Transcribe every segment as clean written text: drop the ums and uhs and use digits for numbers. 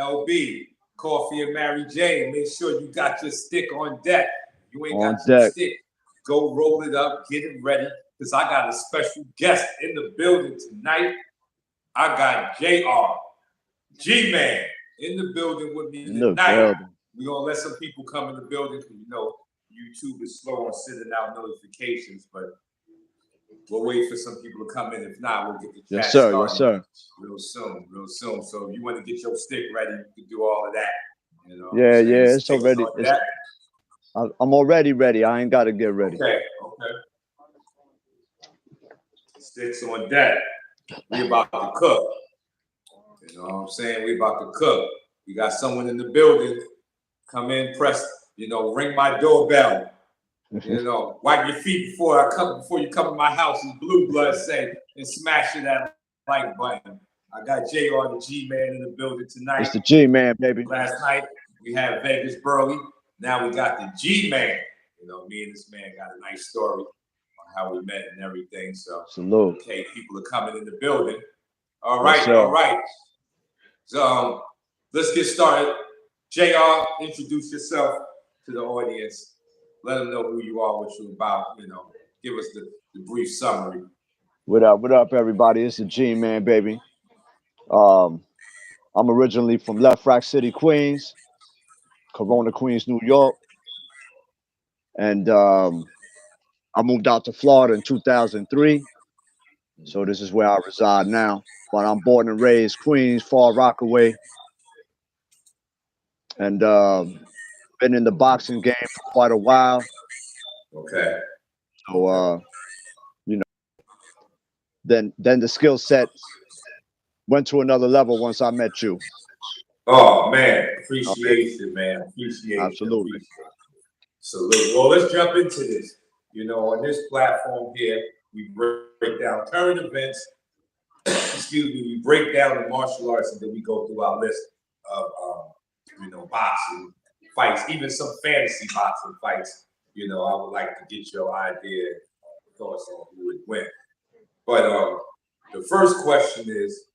LB, Coffee and Mary Jane. Make sure you got your stick on deck. You ain't got On your deck. stick. Go roll it up, get it ready, because I got a special guest in the building tonight. I got JR, Gman, in the building with me In the tonight. building. We're going to let some people come in the building because, YouTube is slow on sending out notifications, but we'll wait for some people to come in. If not, we'll get the chat started. Yes, sir. Real soon. So if you want to get your stick ready, you can do all of that. Yeah, it's already. I'm already ready. I ain't got to get ready. Okay. Sticks on deck. We about to cook. You know what I'm saying? We about to cook. We got someone in the building. Come in, press, ring my doorbell. Wipe your feet before you come to my house, as Blue Blood say, and smash that like button. I got JR, the G-Man, in the building tonight. It's the G-Man, baby. Last night we had Vegas Burley. Now we got the G-Man. Me and this man got a nice story on how we met and everything. So, salute. Okay, people are coming in the building. All right. So let's get started. JR, introduce yourself to the audience. Let them know who you are, what you're about. Give us the brief summary. What up, everybody? It's the G-Man, baby. I'm originally from Left Rack City, Queens, Corona, Queens, New York. And I moved out to Florida in 2003. So this is where I reside now. But I'm born and raised Queens, Far Rockaway. And been in the boxing game for quite a while. Okay. So, then the skill set went to another level once I met you. Oh, man. Appreciation, man. Appreciation. Absolutely. Salute. Well, let's jump into this. On this platform here, we break down current events. We break down the martial arts, and then we go through our list of, boxing fights, even some fantasy boxing fights. I would like to get your idea, thoughts on who would win. But the first question is,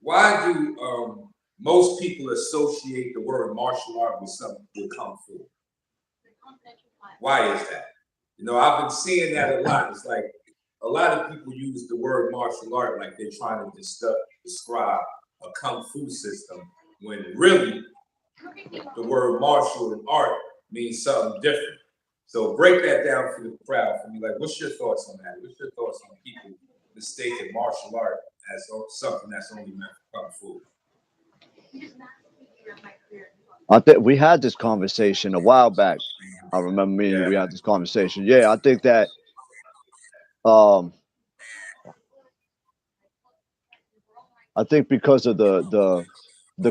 why do most people associate the word martial art with kung fu? Why is that? I've been seeing that a lot. It's like a lot of people use the word martial art like they're trying to describe a kung fu system, when really the word martial and art means something different. So break that down for the crowd for me. Like, what's your thoughts on that? What's your thoughts on people mistaking martial art as something that's only meant for kung fu? I think we had this conversation a while back. I remember we had this conversation. Yeah, I think that I think because of the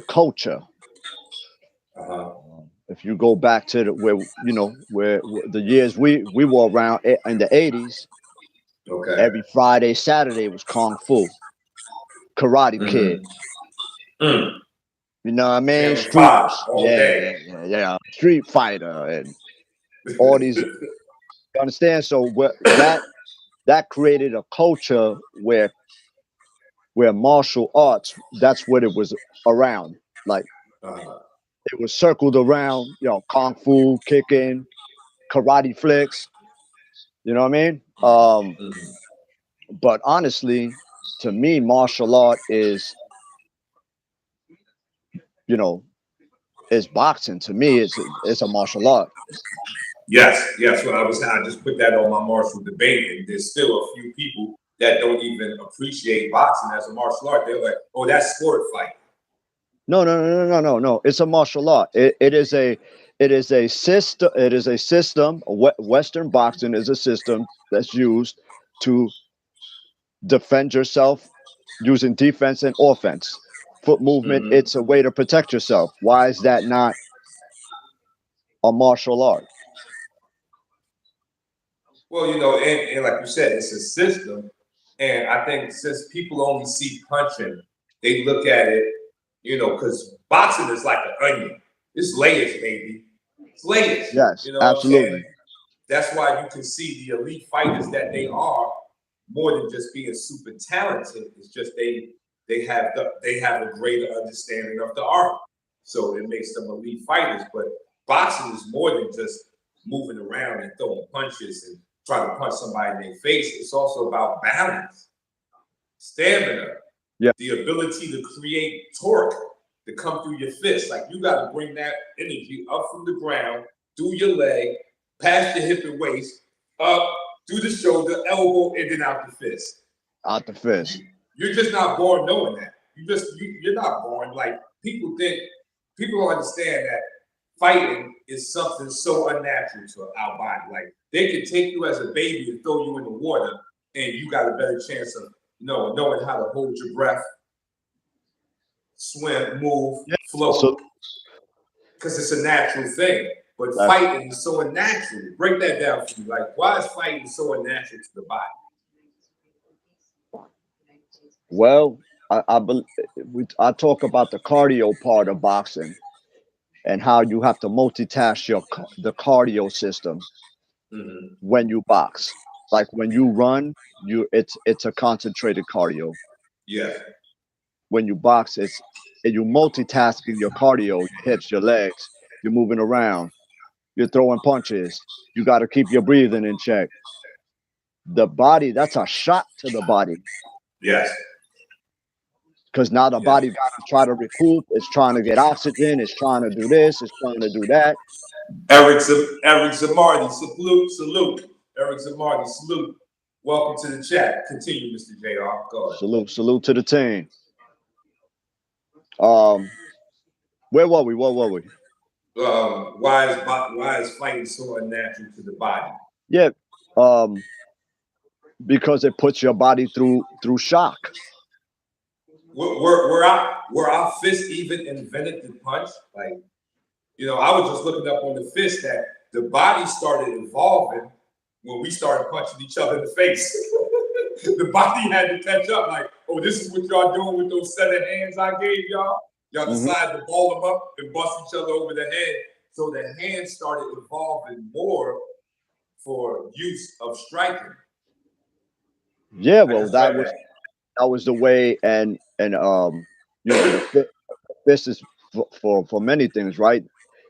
culture. If you go back to where the years we were around in the 80s, every Friday, Saturday was Kung Fu, Karate Kid. You know what I mean? Street Fighter and all these. You understand? So that created a culture where martial arts, that's what it was around. Like it was circled around, Kung Fu, kicking, karate flicks. You know what I mean? But honestly, to me, martial art is, is boxing. To me, it's a martial art. Yes. Well, I just put that on my martial debate, and there's still a few people that don't even appreciate boxing as a martial art. They're like, "Oh, that's sport fight." No. It's a martial art. It is a system. It is a system. Western boxing is a system that's used to defend yourself using defense and offense. Foot movement. It's a way to protect yourself. Why is that not a martial art? Well, and like you said, it's a system. And I think since people only see punching, they look at it, because boxing is like an onion. It's layers, baby. It's layers. Yes, absolutely. That's why you can see the elite fighters that they are, more than just being super talented. It's just they they have a greater understanding of the art. So it makes them elite fighters. But boxing is more than just moving around and throwing punches and trying to punch somebody in their face. It's also about balance, stamina, Yeah. the ability to create torque to come through your fist. Like you got to bring that energy up from the ground, through your leg, past your hip and waist, up through the shoulder, elbow, and then out the fist. Out the fist. You're just not born knowing that. You're not born like people don't understand that fighting is something so unnatural to our body. Like they can take you as a baby and throw you in the water, and you got a better chance of knowing how to hold your breath, swim, move, Yeah. float, because it's a natural thing. But fighting is so unnatural. Break that down for me. Like, why is fighting so unnatural to the body? Well, I talk about the cardio part of boxing and how you have to multitask the cardio system when you box. Like when you run, it's a concentrated cardio. Yeah. When you box, you multitasking your cardio, your hips, your legs. You're moving around. You're throwing punches. You got to keep your breathing in check. The body, that's a shot to the body. Yes. Because now the body got to try to recoup. It's trying to get oxygen. It's trying to do this. It's trying to do that. Eric Zamardi, salute. Eric Zamardi, salute. Welcome to the chat. Continue, Mr. JR. Go ahead. Salute to the team. Where were we? Why is fighting so unnatural to the body? Yeah, because it puts your body through shock. Were our fists even invented to punch? Like, I was just looking up on the fist that the body started evolving when we started punching each other in the face. The body had to catch up. Like, oh, this is what y'all doing with those set of hands I gave y'all. Y'all decided to ball them up and bust each other over the head. So the hands started evolving more for use of striking. Yeah, well, that was the way, and the fist is for many things, right?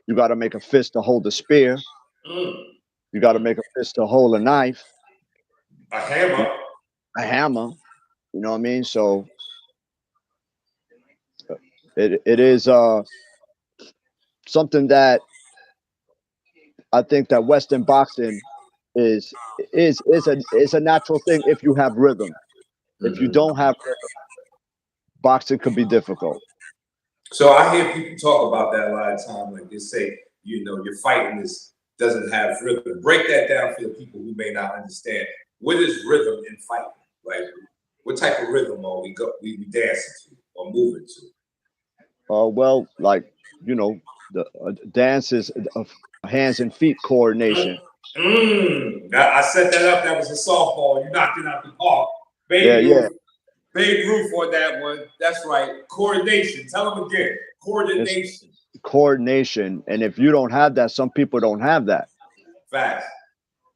You got to make a fist to hold a spear. You got to make a fist to hold a knife. A hammer. A hammer. You know what I mean? So it is something that I think that Western boxing is a natural thing if you have rhythm. If you don't have rhythm, boxing could be difficult. So I hear people talk about that a lot of time. Like they say, your fighting doesn't have rhythm. Break that down for the people who may not understand. What is rhythm in fighting? Like, what type of rhythm are we dancing to or moving to? Well, like the dance is hands and feet coordination. I set that up. That was a softball. You knocked it out the park. Babe Ruth on that one. That's right. Coordination. Tell them again. Coordination. Coordination. And if you don't have that, some people don't have that. Facts.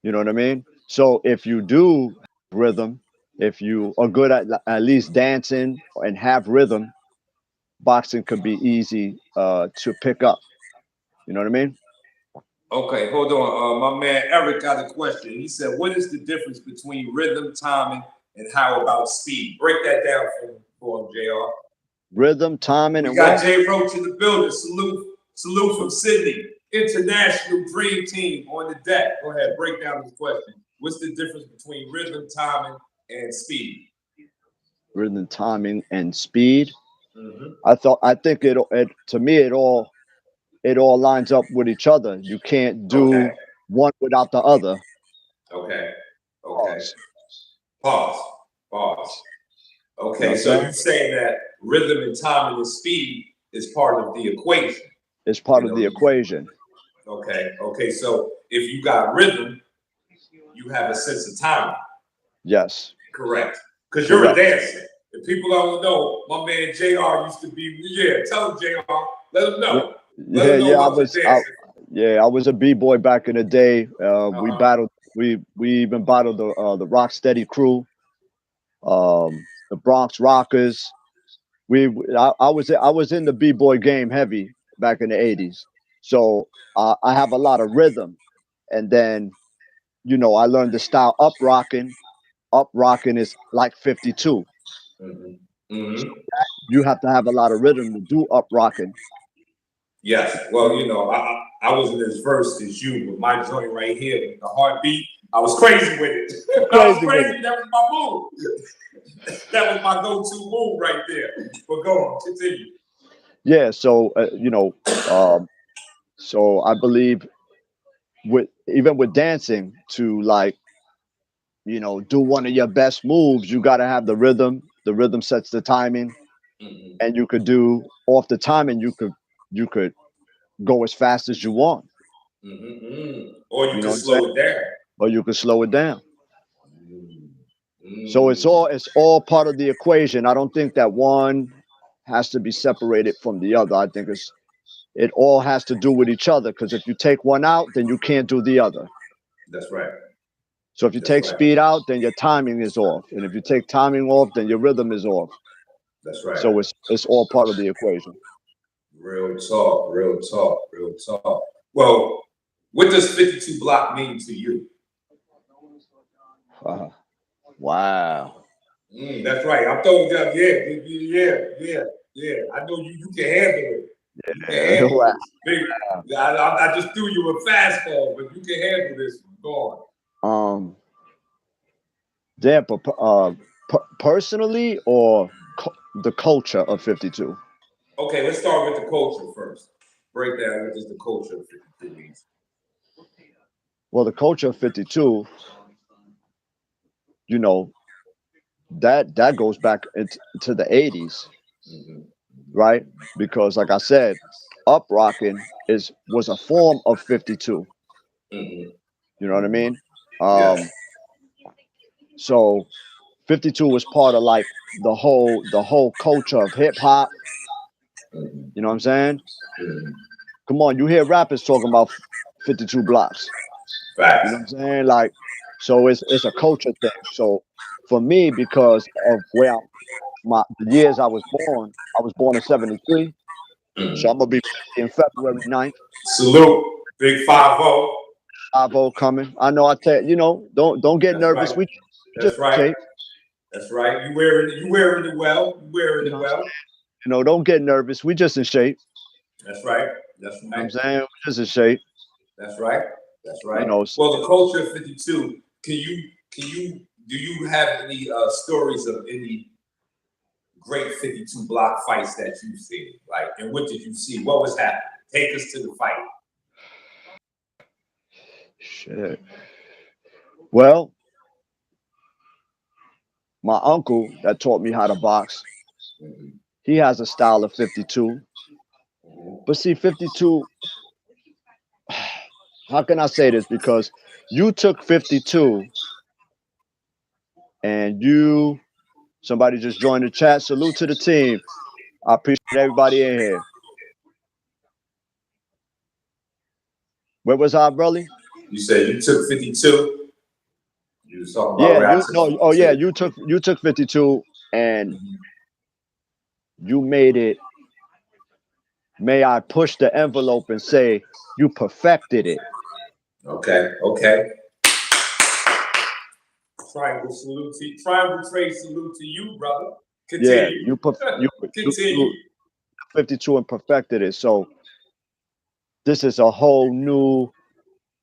You know what I mean? So if you do rhythm, if you are good at least dancing and have rhythm, boxing could be easy to pick up. You know what I mean? Okay, hold on. My man Eric got a question. He said, what is the difference between rhythm, timing, and how about speed? Break that down for him, JR. Rhythm, timing, and got Jay Roach in the building. Salute from Sydney. International Dream Team on the deck. Go ahead, break down this question. What's the difference between rhythm, timing, and speed? Rhythm, timing, and speed. I think to me it all lines up with each other. You can't do one without the other. Okay. Pause. Okay, so you're saying that rhythm and timing and speed is part of the equation. It's part of the equation. Okay. So if you got rhythm, you have a sense of timing. Yes. Correct. Because you're a dancer. If people don't know, my man JR used to be, tell them JR, let them know. I was a B-boy back in the day. We battled, we even battled the Rocksteady crew, the Bronx Rockers. I was in the b-boy game heavy back in the 80s, so I have a lot of rhythm, and then I learned the style up rocking. Up rocking is like 52. Hmm. Hmm. You have to have a lot of rhythm to do up rocking. Yes. Well, I wasn't as versed as you, but my joint right here, with the heartbeat, I was crazy with it. I was Crazy with it. crazy. That was my move. That was my go-to move right there. But go on, continue. Yeah, so so I believe with even with dancing to like do one of your best moves, you got to have the rhythm. The rhythm sets the timing, Hmm. and you could do off the timing. You could go as fast as you want. Hmm. Or you You know can what I'm saying? slow it down. Or you could slow it down. Mm. So it's all Mm. it's all part of the equation. I don't think that one has to be separated from the other. I think it all has to do with each other. Because if you take one out, then you can't do the other. That's right. So if you That's take right. speed out, then your timing is off, and if you take timing off, then your rhythm is off. That's right. So it's all part of the equation. Real talk. Real talk. Real talk. Well, what does 52 block mean to you? Uh, wow. That's right. I'm throwing down. Yeah, yeah, yeah, yeah. I know you. You can handle it. You can handle Wow. this. Big. I just threw you a fastball, but you can handle this one. Go on. Um. Damn. Personally, or the culture of 52. Okay, let's start with the culture first. Break down what does the culture of 52 means. Well, the culture of 52, you know, that goes back into the 80s, Hmm. right? Because like I said, up rocking is was a form of 52. Hmm. You know what I Hmm. mean? Yes. Um, so 52 was part of like the whole culture of hip hop. Hmm. You know what I'm saying? Hmm. Come on, you hear rappers talking about 52 blocks. You Facts. know what I'm saying? Like, so it's a culture thing. So for me, because of where the years I was born in '73, so I'm Hmm. gonna be 50 in February 9th. Salute. Big 5-0. 5 coming. I know. I tell don't get That's nervous. right. We just That's right. shape. That's right. You wearing it well. You wearing You it know, well. don't get nervous. We just in shape. That's right. That's You know what right. I'm saying? We just in shape. That's right. That's You right. know, Well, the culture of 52. Can you do you have any stories of any great 52 block fights that you've seen? Like, and what did you see? What was happening? Take us to the fight. shit. Well, my uncle that taught me how to box, Hmm. he has a style of 52. Hmm. But see, 52, how can I say this? Because you took 52 and somebody just joined the chat. Salute to the team. I appreciate everybody in here. Where was I, brother? You said you took 52. You was talking about Yeah, where I you took no, oh yeah, 52. you took 52 and Mhm. you made it. May I push the envelope and say you perfected it. Okay. Okay. Triangle salute to you. Triangle trade salute to you, brother. Yeah, Continue. you Continue. 52 and perfected it. So this is a whole new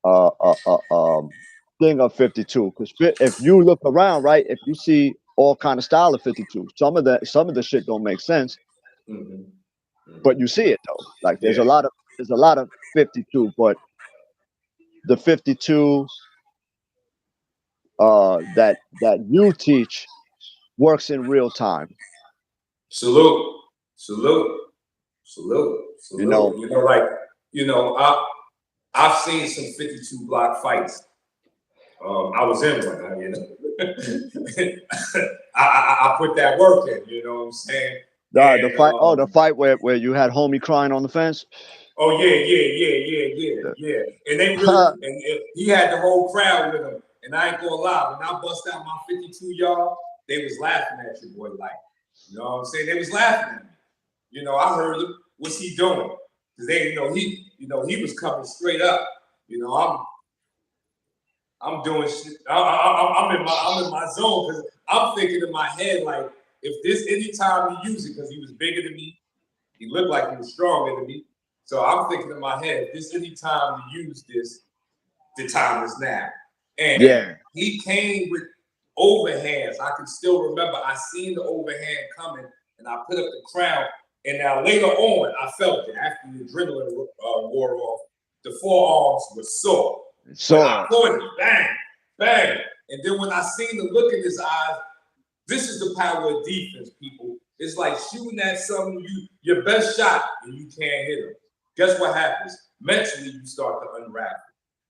uh, uh, thing of 52. Because if you look around, right, if you see all kind of style of 52, some of the shit don't make sense, Hmm. but Hmm. you see it though. Like Yeah. there's a lot of 52, but the 52 that you teach works in real time. Salute. Salute. Salute. You know, Salute. You know, I've seen some 52 block fights. I was in one, I put that work in, you know what I'm saying? the And fight. Oh, the fight where you had homie crying on the fence. oh yeah, yeah, yeah, yeah, yeah, yeah. And they really and he had the whole crowd with him. And I ain't gonna lie, when I bust out my 52 y'all, they was laughing at you, boy. Like, You know what I'm saying? They was laughing at me. I heard him. What's he doing? Because he was coming straight up. You know, I'm doing shit. I'm in my zone because I'm thinking in my head like, if this anytime he used it, because he was bigger than me, he looked like he was stronger than me. So I'm thinking in my head, if this anytime to use this, the time is now. And Yeah. he came with overhands. I can still remember I seen the overhand coming and I put up the crown. And now later on, I felt it after the adrenaline wore off. The forearms were sore. But I So caught it, bang, bang. And then when I seen the look in his eyes, this is the power of defense, people. It's like shooting at something, your best shot, and you can't hit him. Guess what happens? Mentally, you start to unravel.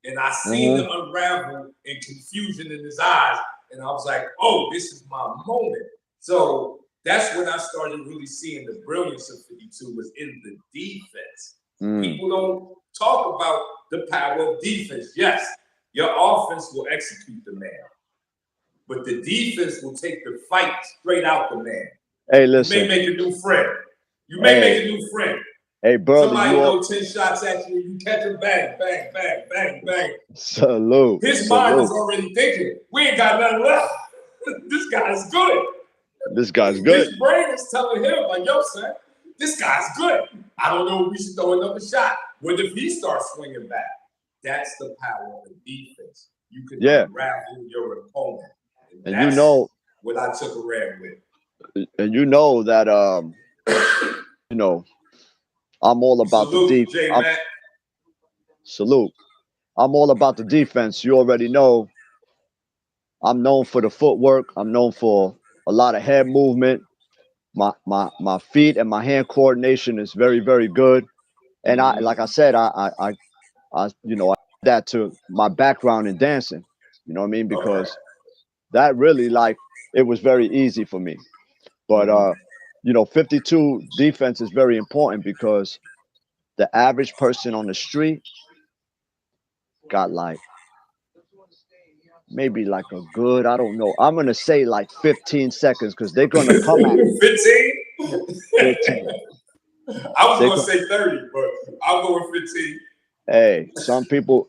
And I seen the unravel and confusion in his eyes, and I was like, oh, this is my moment. So that's when I started really seeing the brilliance of 52 was in the defense. People don't talk about the power of defense. Yes, your offense will execute the man, but the defense will take the fight straight out the man. hey, You may listen. make a new friend. You may Hey, make a new friend. hey, brother, Somebody you all throw 10 shots at you, you catch him, bang, bang, bang, bang, bang. salute, His mind is salute. already thinking, we ain't got nothing left. This guy's good. This guy's good. His brain is telling him, like, yo, son, this guy's good. I don't know if we should throw another shot. What if he starts swinging back? That's the power of defense. You can unravel your opponent. And And that's what I took a ran with. and you know that you know, I'm all about the Salute, deep. J-Mac. Salute. I'm all about the defense. You already know I'm known for the footwork. I'm known for a lot of head movement. My feet and my hand coordination is very, very good. And I, like I said, I that to my background in dancing. You know what I mean? Okay. Because that really like it was very easy for me. But 52 defense is very important because the average person on the street got like maybe like a good, I don't know. I'm gonna say like 15 seconds because they're gonna come at 15? 15. I was They going to go, say 30, but I'll go with 15. some people.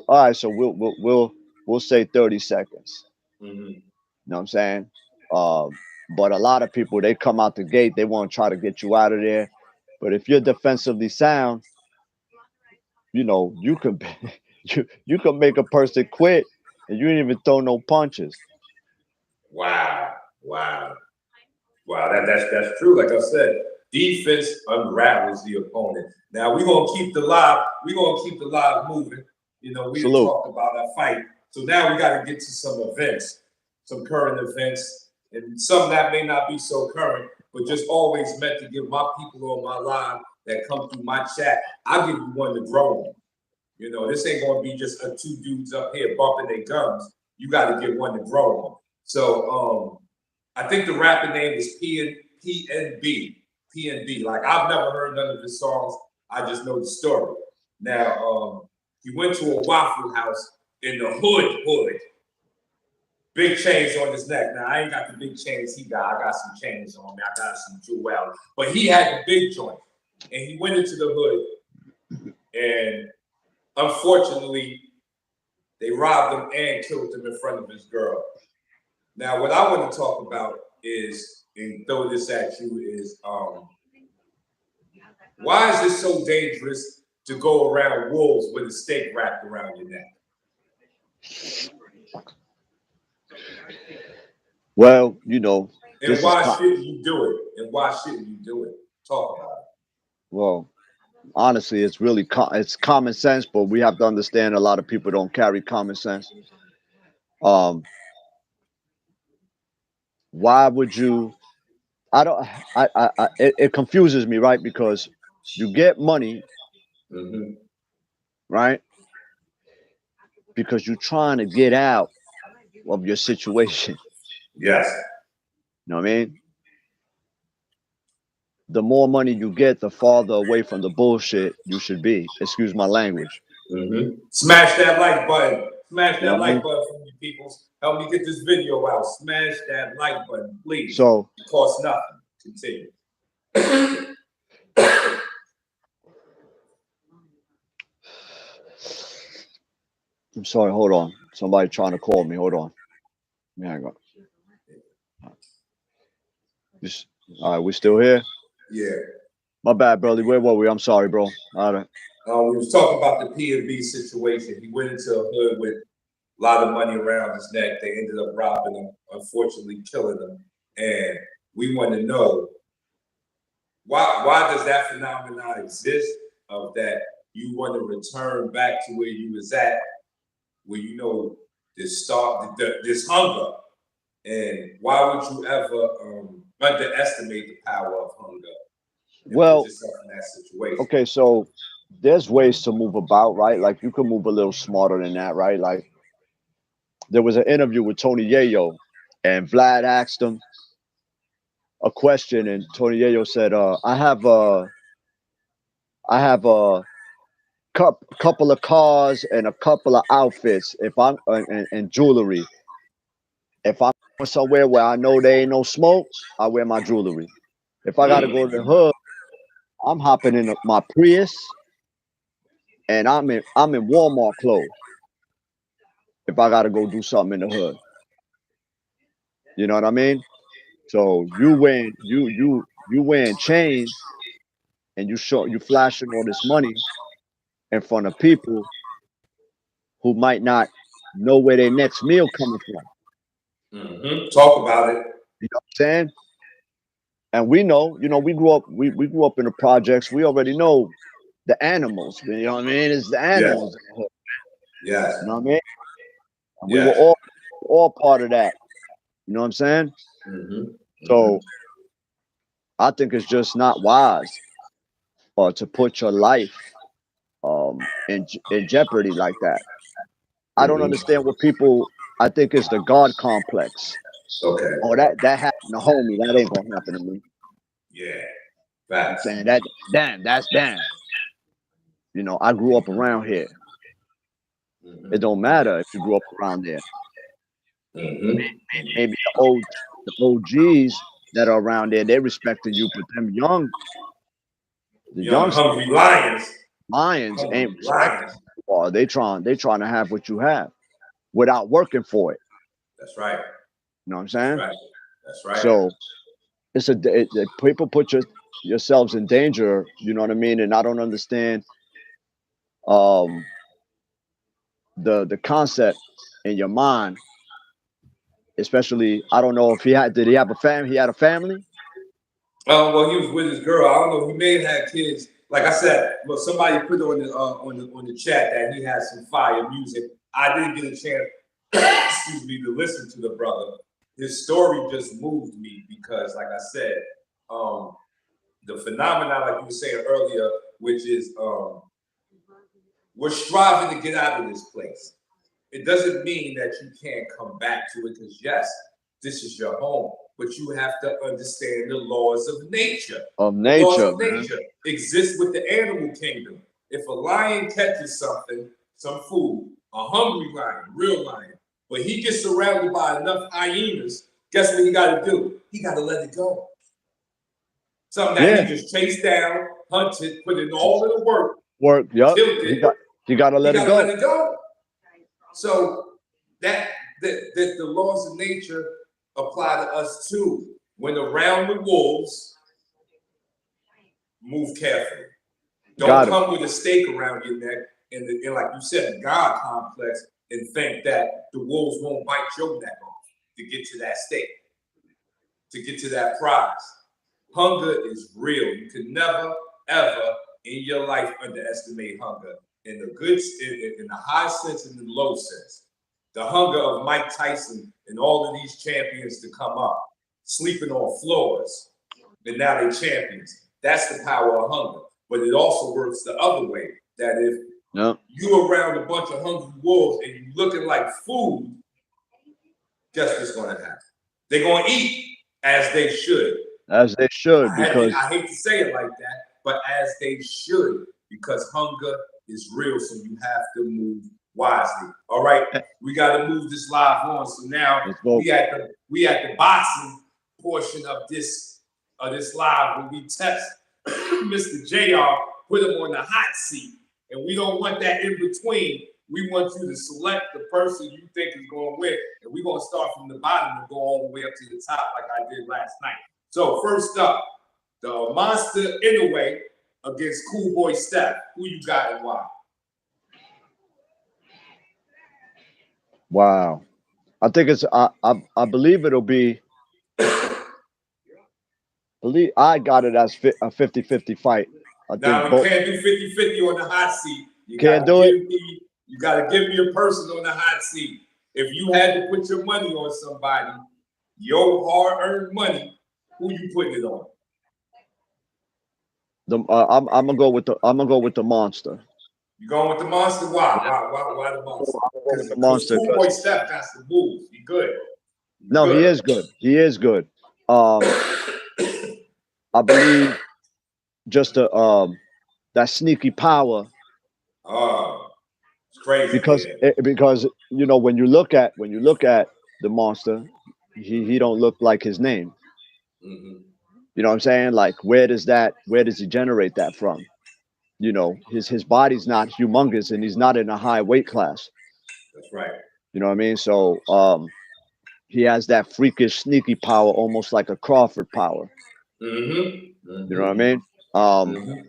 All right, so we'll say 30 seconds. Mm-hmm. You know what I'm saying? But a lot of people they come out the gate, they want to try to get you out of there. But if you're defensively sound, you can you can make a person quit and you didn't even throw no punches. Wow. Wow. Wow. That's true. Like I said, defense unravels the opponent. Now we're gonna keep the live moving. We done Salute. talked about our fight. So now we gotta get to some events, some current events, and some that may not be so current, but just always meant to give my people on my live that come through my chat. I'll give you one to grow on. This ain't gonna be just two dudes up here bumping their gums. You got to get one to grow on. So I think the rapper name is PNB. PNB. Like I've never heard none of his songs. I just know the story. Now he went to a Waffle House in the hood. Big chains on his neck. Now I ain't got the big chains he got. I got some chains on me. I got some jewels. But he had the big joint, and he went into the hood, and unfortunately, they robbed him and killed him in front of his girl. Now, what I want to talk about is, and throw this at you, is why is it so dangerous to go around wolves with a stake wrapped around your neck? Well, And why shouldn't you do it? And why shouldn't you do it? Talk about it. well, honestly, it's really it's common sense, but we have to understand a lot of people don't carry common sense. Um, why would you? I don't. It confuses me, right? Because you get money, Mm-hmm. right? Because you're trying to get out of your situation. Yes. You know what I mean? The more money you get, the farther away from the bullshit you should be. Excuse my language. Mm-hmm. Smash that like button. Smash You know that what I like mean? button for me, peoples. Help me get this video out. Smash that like button, please. So It costs nothing. Continue. I'm sorry. Hold on. Somebody trying to call me. Hold on. Hang on. Just, all right, we still here? Yeah. My bad, brother. Where were we? I'm sorry, bro. All right. We was talking about the P&B situation. He went into a hood with a lot of money around his neck. They ended up robbing him, unfortunately killing him. And we want to know why does that phenomenon exist of that you want to return back to where you was at, where you know this hunger, and why would you ever underestimate the power of hunger and put Well, yourself in that situation? okay, so there's ways to move about, right? Like you can move a little smarter than that, right? Like there was an interview with Tony Yayo, and Vlad asked him a question, and Tony Yayo said, I have a couple of cars and a couple of outfits. If I'm and jewelry. If I'm going somewhere where I know there ain't no smoke, I wear my jewelry. If I gotta go to the hood, I'm hopping in my Prius, and I'm in Walmart clothes. If I gotta go do something in the hood, you know what I mean. So you wearing chains, and you flashing all this money in front of people who might not know where their next meal coming from. Talk about it. You know what I'm saying? And we know, we grew up in the projects. We already know the animals. You know what I mean? It's the Yes. animals in the hood. Yes. You know what I mean? And we were Yes. all part of that. You know what I'm saying? So I think it's just not wise to put your life in jeopardy like that. I don't understand what people. I think it's the God complex. Okay. Oh, that happened to homie. That ain't gonna happen to me. Yeah. I'm Facts. saying that damn, that's damn. I grew up around here. It don't matter if you grew up around there. Maybe the OGs that are around there, they respecting you, but the Young youngsters, hungry lions. lions ain't Hungry respecting lions. you. Or they trying to have what you have without working for it. That's right. You know what I'm That's saying? right. That's right. So people put yourselves in danger. You know what I mean? And I don't understand um the concept in your mind, especially. I don't know if did he have a family? He had a family. Well, he was with his girl. I don't know. He may have had kids. Like I said, well, somebody put on the chat that he had some fire music. I didn't get a chance, excuse me, to listen to the brother. His story just moved me because, like I said, the phenomenon, like you were saying earlier, which is we're striving to get out of this place. It doesn't mean that you can't come back to it because, yes, this is your home, but you have to understand the laws of nature. Of The laws nature, of man. nature exist with the animal kingdom. If a lion catches something, some food, a hungry lion, real lion, but he gets surrounded by enough hyenas, guess what he got to do? He got to let it go. Something that Yeah. he just chased down, hunted, put in all of the work, Work. Yup. killed it. You got to He let it got to let go. it go. So that the laws of nature apply to us too. When around the wolves, move carefully. Don't Got it. come with a stake around your neck and like you said, the God complex, and think that the wolves won't bite your neck off to get to that stake, to get to that prize. Hunger is real. You can never, ever in your life underestimate hunger in the good, in the high sense and the low sense. The hunger of Mike Tyson and all of these champions to come up, sleeping on floors, and now they're champions. That's the power of hunger. But it also works the other way. That if you around a bunch of hungry wolves and you looking like food, guess what's going to happen? They're going to eat as they should. As they should, because I hate to say it like that, but as they should, because hunger is real. So you have to move wisely. All right, Eh, we got to move this live on. So now let's go. we at the boxing portion of this live when we test Mr. Jr. Put him on the hot seat, and we don't want that in between. We want you to select the person you think is going to win, and we're going to start from the bottom and go all the way up to the top, like I did last night. So first up, the Monster Inoue against Cool Boy Steph. Who you got and why? Wow. I think it's I believe it'll be believe I got it as a 50-50 fight. I Now think we both can't do 50-50 on the hot seat. can't do it. You gotta give me a person on the hot seat. If you had to put your money on somebody, your hard-earned money, who you putting it on? I'm gonna go with the monster. You going with the monster? Why? Why the I'm monster? gonna go with the Because monster Cool Boy because Steph got some moves. He good. He no, he good. is good. He is good. I believe just that sneaky power Oh, it's crazy, because man. because you know when you look at the monster, he don't look like his name. Mm-hmm. You know what I'm saying? Like where does he generate that from? You know, his body's not humongous and he's not in a high weight class. That's right. You know what I mean? So he has that freakish sneaky power, almost like a Crawford power. Mm-hmm. You know what I Mm-hmm. mean? Um, Mm-hmm.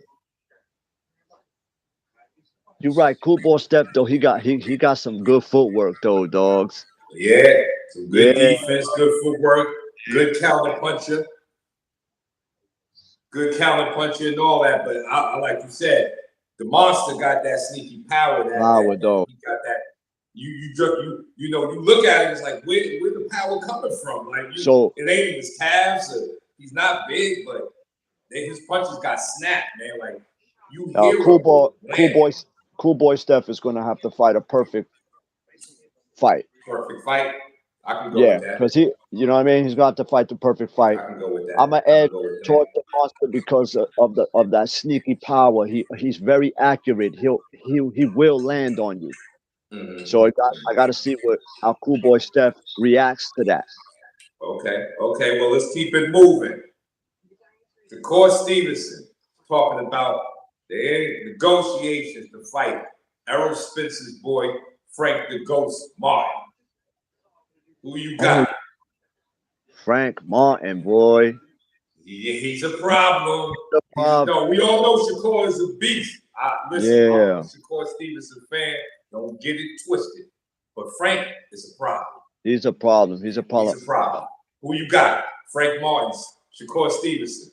you're right. Cool Ball Step though, he got some good footwork though, dogs. Yeah, some good Yeah. defense, good footwork, good counter puncher, and all that. But I like you said, the monster got that sneaky power. Power That though. he got that. You look at it, it's like where the power coming from? Like So it ain't in his calves. Or, he's not big, but his punches got snapped, man. Like you uh, hear cool him boy, cool land. boy, cool boy Steph is gonna have to fight a perfect fight. Perfect fight. I can go Yeah, with that. because you know what I mean. He's got to fight the perfect fight. I can go with that. I'm gonna I can edge go with that. towards the monster because of that sneaky power. He's very accurate. He will land on you. So Mm-hmm. I got to see what how Cool Boy Steph reacts to that. Okay. Okay. Well, let's keep it moving. Shakur Stevenson talking about the negotiations to fight Errol Spence's boy Frank the Ghost Martin. Who you Oh, got? Frank Martin, boy, He's a problem. the mob. No, we all know Shakur is a beast. Listen, I'm a Yeah, Shakur Stevenson fan. Don't get it twisted. But Frank is a problem. he's a problem. He's a He's problem. a problem. Who you got? Frank Martin, Shakur Stevenson.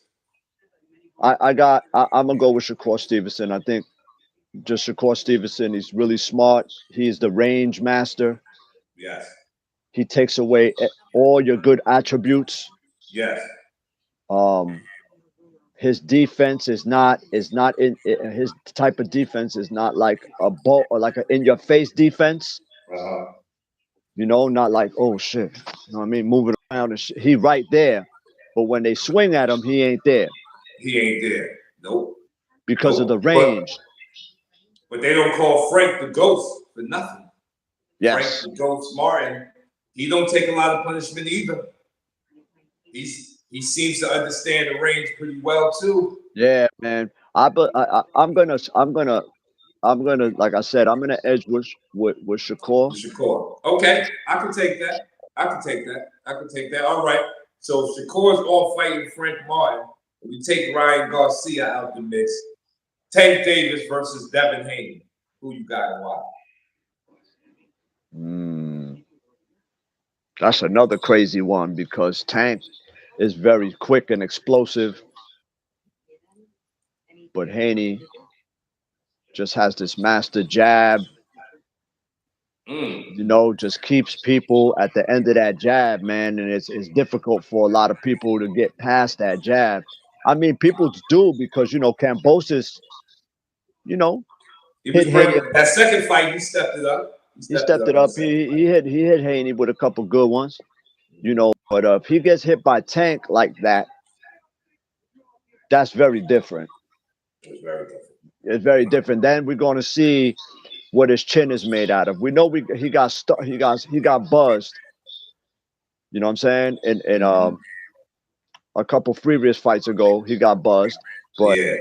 I'm gonna go with Shakur Stevenson. I think just Shakur Stevenson. He's really smart. He's the range master. Yes. He takes away all your good attributes. Yes. Um, his defense is not in his type of defense is not like a ball or like a in your face defense. Uh-huh. You know, not like oh shit. You know what I mean? Moving around and shit. He right there, but when they swing at him, he ain't there He ain't there. Nope. because of the Nope. But range. they don't call Frank the Ghost for nothing. Frank Yes. the Ghost Martin, he don't take a lot of punishment either. He seems to understand the range pretty well too. Yeah, man. I'm gonna like I said, I'm gonna edge with Shakur. Shakur. Okay, I can take that. I can take that. All right. So Shakur's all fighting Frank Martin. We take Ryan Garcia out the mix. Tank Davis versus Devin Haney. Who you got and why? Mm, that's another crazy one because Tank is very quick and explosive, but Haney just has this master jab. Mm. You know, just keeps people at the end of that jab, man, and it's difficult for a lot of people to get past that jab. I mean, people do because you know Cambosis, you know, He was hit Haney. bringing that second fight. He stepped it up. He He stepped it stepped up it in the up. second He hit Haney with a couple good ones, you know. But if he gets hit by Tank like that, that's very different. fight. It was very different. It's very different. Then we're going to see what his chin is made out of. We know he got buzzed. You know what I'm saying? In Hmm. a couple previous fights ago, he got buzzed, but Yeah.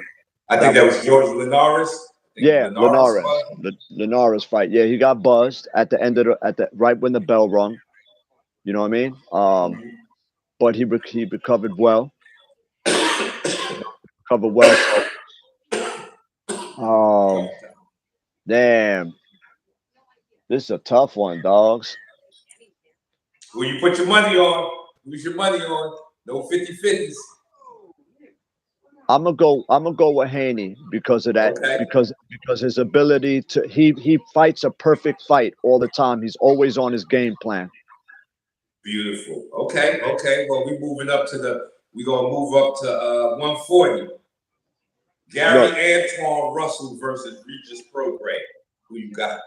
I think that that was was George Linares. I think yeah, Linares Linares, fought. Linares fight. Yeah, he got buzzed at the end of the at the right when the bell rung. You know what I mean? Mhm. But he recovered well. Recovered well. So um, Tough. damn, this is a tough one, dogs. Who you put your money on? Who's your money on? No 50-50s. I'm gonna go with Haney because of that. Okay. Because his ability to he fights a perfect fight all the time. He's always on his game plan. Beautiful. Okay. Okay. Well, we gonna move up to 140. Gary Look, Antoine Russell versus Regis Prograde. Who you got?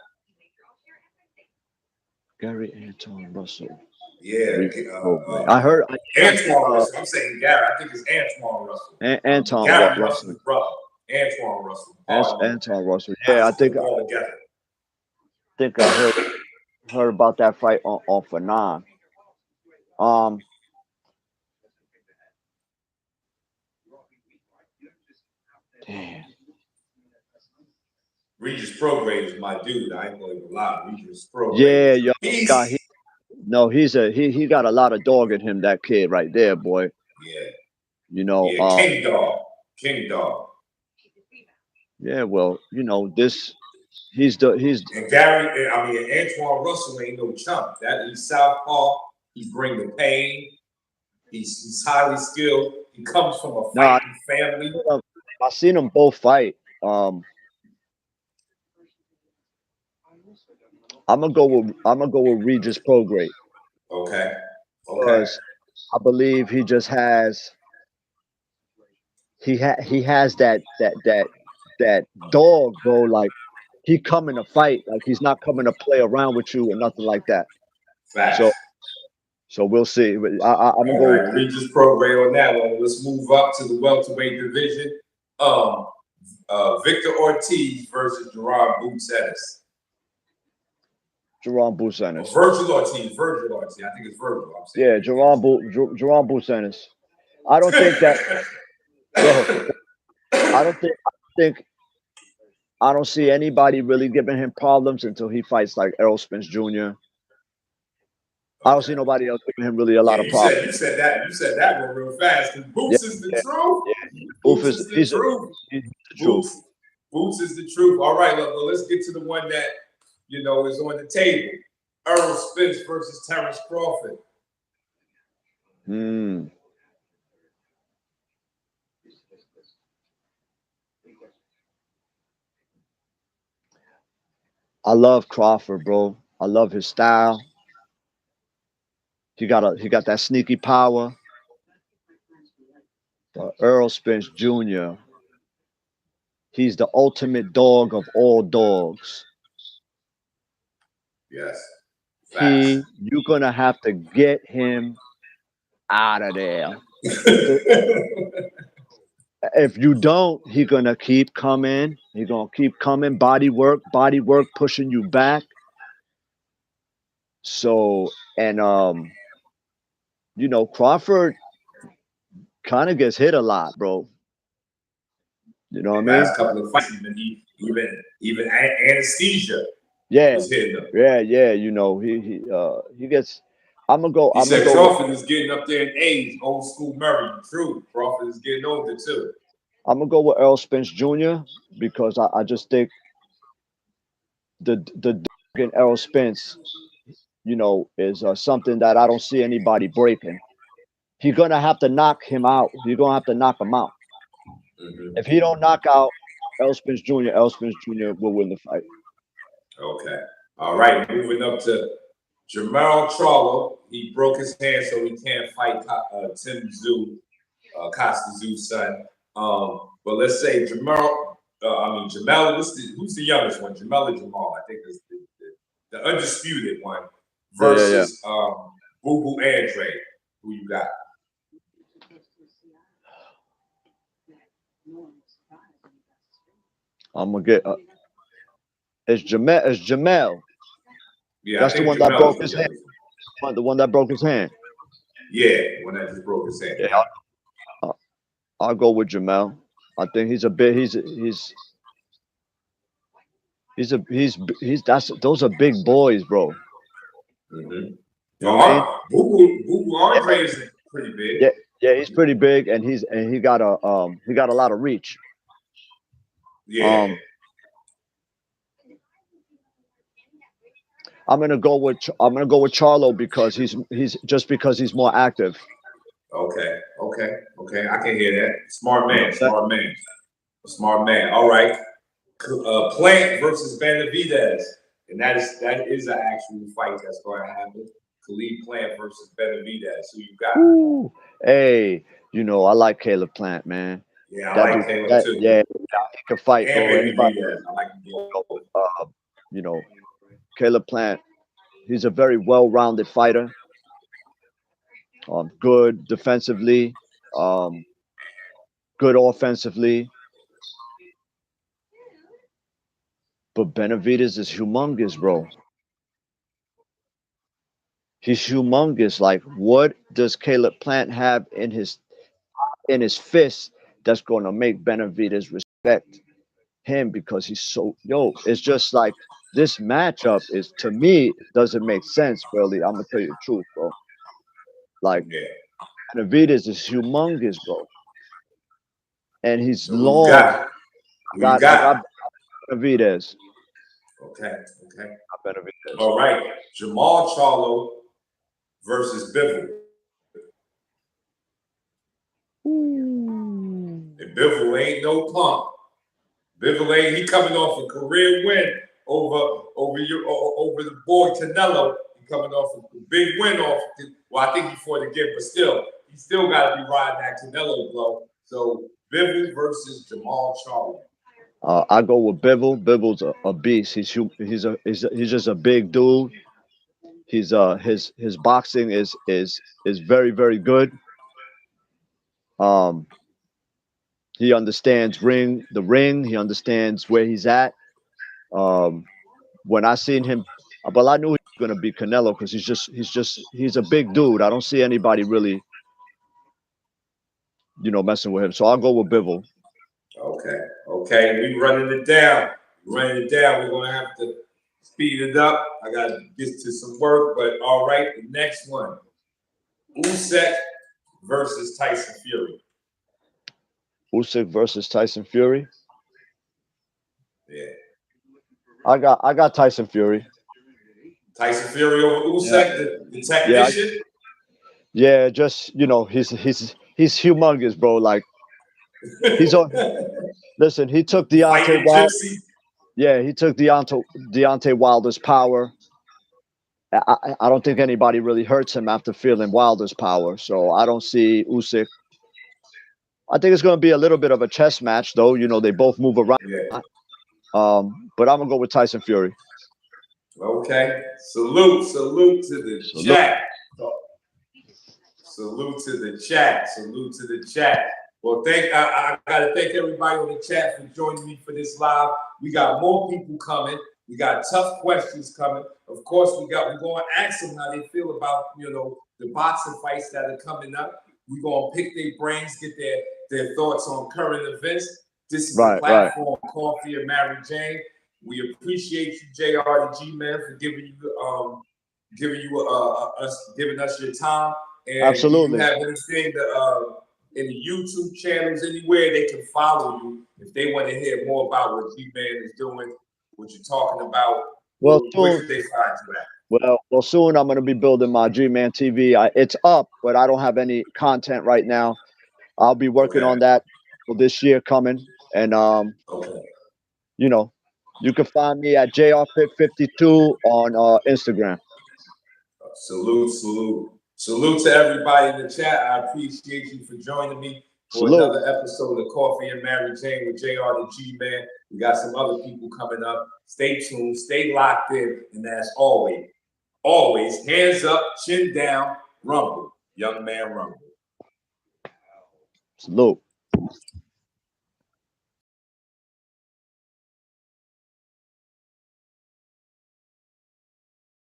Gary Anton Russell. Yeah. Regis Prograis. I heard. I think Antoine Russell. I'm saying Gary. I think it's Antoine Russell. Anton Gary Russell. Russell's brother. Antoine Russell. Pardon me. Anton Russell. I Yeah, just put them all together. I heard about that fight on for nine. Um, damn. Regis Prograde is my dude. I ain't gonna even lie. Regis Prograde Yeah, is yo, a God, beast. no, he got a lot of dog in him. That kid right there, boy. Yeah. You know, Yeah. King Dog. King Dog. yeah. Well, you know this. He's And Antoine Russell ain't no chump. That he's southpaw. He bring the pain. He's highly skilled. He comes from a nah. fighting family. I seen them both fight. I'm gonna go with Regis Prograde Okay. Okay. because I believe he has that dog, bro. Like he coming to fight. Like he's not coming to play around with you or nothing like that. Facts. So we'll see. I'm gonna All go with right. Regis Prograde on that one. Let's move up to the welterweight division. Um, Victor Ortiz versus Gerard Boots Ennis. Jerome Busanis. Virgil Ortiz. Virgil Ortiz. I think it's Virgil. I'm saying Yeah, Jerome Busanis. I don't think that yo. I don't think I don't see anybody really giving him problems until he fights like Errol Spence Jr. I don't see Okay. nobody else giving him really a Yeah, lot of problems. you said that one real fast. Because Yeah, Boots is the yeah, truth. yeah. Boof Boots is is the truth. he's the truth. Boots, Boots is the truth. All right, look, well, let's get to the one that is on the table. Errol Spence versus Terrence Crawford. Hmm. I love Crawford, bro. I love his style. He got that sneaky power. But Earl Spence Jr. He's the ultimate dog of all dogs. Yes, facts. You're gonna have to get him out of there. If you don't, he gonna keep coming. He gonna keep coming. Body work, pushing you back. So and you know, Crawford kind of gets hit a lot, bro. You know what I mean? Last couple of fights, even anesthesia Yeah, was hitting him. yeah. You know, he gets. I'm gonna go. He I'm gonna said go with. Crawford is getting up there in age, old school Murray. True, Crawford is getting older too. I'm gonna go with Earl Spence Jr. because I just think the dog in Errol Spence, you know, is something that I don't see anybody breaking. He's gonna have to knock him out. You're gonna have to knock him out. Hmm. If he don't knock out Errol Spence Jr. will win the fight. Okay. All right. Moving up to Jamal Charlo. He broke his hand, so he can't fight Tim Zoo, Costa Zoo's son. But let's say Jamal. Who's the youngest one? Jamal or Jamal? I think is the undisputed one Yeah. versus Boo Boo Andre. Who you got? I'm gonna get It's Jamel. It's Jamel. Yeah, I That's the think one that Jamel broke is his the hand. youngest one. The one that broke his hand. Yeah, when I just broke his hand. Yeah, I'll go with Jamel. I think he's a bit. He's that's those are big boys, bro. Mm-hmm. You know what I mean? Bubu Yeah, Andre is pretty big. yeah, yeah. He's pretty big, and he got a lot of reach. Yeah. Um, I'm gonna go with Charlo because he's just because he's more active. Okay. I can hear that. Smart You know man. what I'm saying? Smart man. Smart man. All right. Plant versus Benavidez, and that is an actual fight that's going to happen. Khalid Plant versus Benavidez. Who you got? Ooh, hey, I like Caleb Plant, man. Yeah, I That like dude, Caleb that too. yeah, he can fight, And bro. Anybody, Benavidez. I like him both. uh, you know, Caleb Plant. He's a very well-rounded fighter. Good defensively, um, good offensively. But Benavidez is humongous, bro. He's humongous. Like, what does Caleb Plant have in his fist that's going to make Benavidez respect him because he's so it's just like this matchup is to me doesn't make sense, really. I'm gonna tell you the truth, bro. Like Yeah. Benavidez is humongous, bro, and he's So who you long. got? Who you I got got? Benavidez. Okay. I Benavidez. All right. Jamal Charlo versus Bivol. Ooh. And Bivol ain't no punk. Bivol ain't he coming off a career win over the boy Canelo. He coming off a big win off. Well, I think he fought again, but still, he still got to be riding that Canelo blow. So Bivol versus Jamal Charlo. I go with Bivol. Bivol's a beast. He's just a big dude. His boxing is very very good. Um, he understands the ring. He understands where he's at. Um, when I seen him, well, I knew he was gonna be Canelo because he's a big dude. I don't see anybody really, messing with him. So I'll go with Bivol. Okay. We running it down. We're gonna have to speed it up. I gotta get to some work, but all right. The next one, Usyk versus Tyson Fury. Usyk versus Tyson Fury. Yeah, I got Tyson Fury. Tyson Fury over Yeah, Usyk, the yeah, technician, yeah. Just he's humongous, bro. Like he's on. Listen, he took the Deontay fighting Wild. gypsy. Yeah, he took Deontay Wilder's power. I don't think anybody really hurts him after feeling Wilder's power. So I don't see Usyk. I think it's going to be a little bit of a chess match, though. They both move around. Yeah. But I'm gonna go with Tyson Fury. Okay. Salute to the Salute. chat. Salute to the chat. Well, I gotta thank everybody on the chat for joining me for this live. We got more people coming. We got tough questions coming. Of course, we're going to ask them how they feel about the boxing fights that are coming up. We're going to pick their brains, get their thoughts on current events. This is the Right. platform Coffee and Mary Jane. We appreciate you, JR and Gman, for giving us your time. And do you Absolutely. have anything in the YouTube channels anywhere they can follow you if they want to hear more about what Gman is doing, what you're talking about? Well, Where soon. can they find you at? Well, soon I'm gonna be building my Gman TV. It's up, but I don't have any content right now. I'll be working Okay. on that for this year coming, and Okay. you know, you can find me at JRFit52 on Instagram. Salute to everybody in the chat. I appreciate you for joining me for Salute. another episode of Coffee and Mary Jane with JR the G-Man. We got some other people coming up. Stay tuned, stay locked in, and as always, hands up, chin down, rumble. Young man rumble. Salute.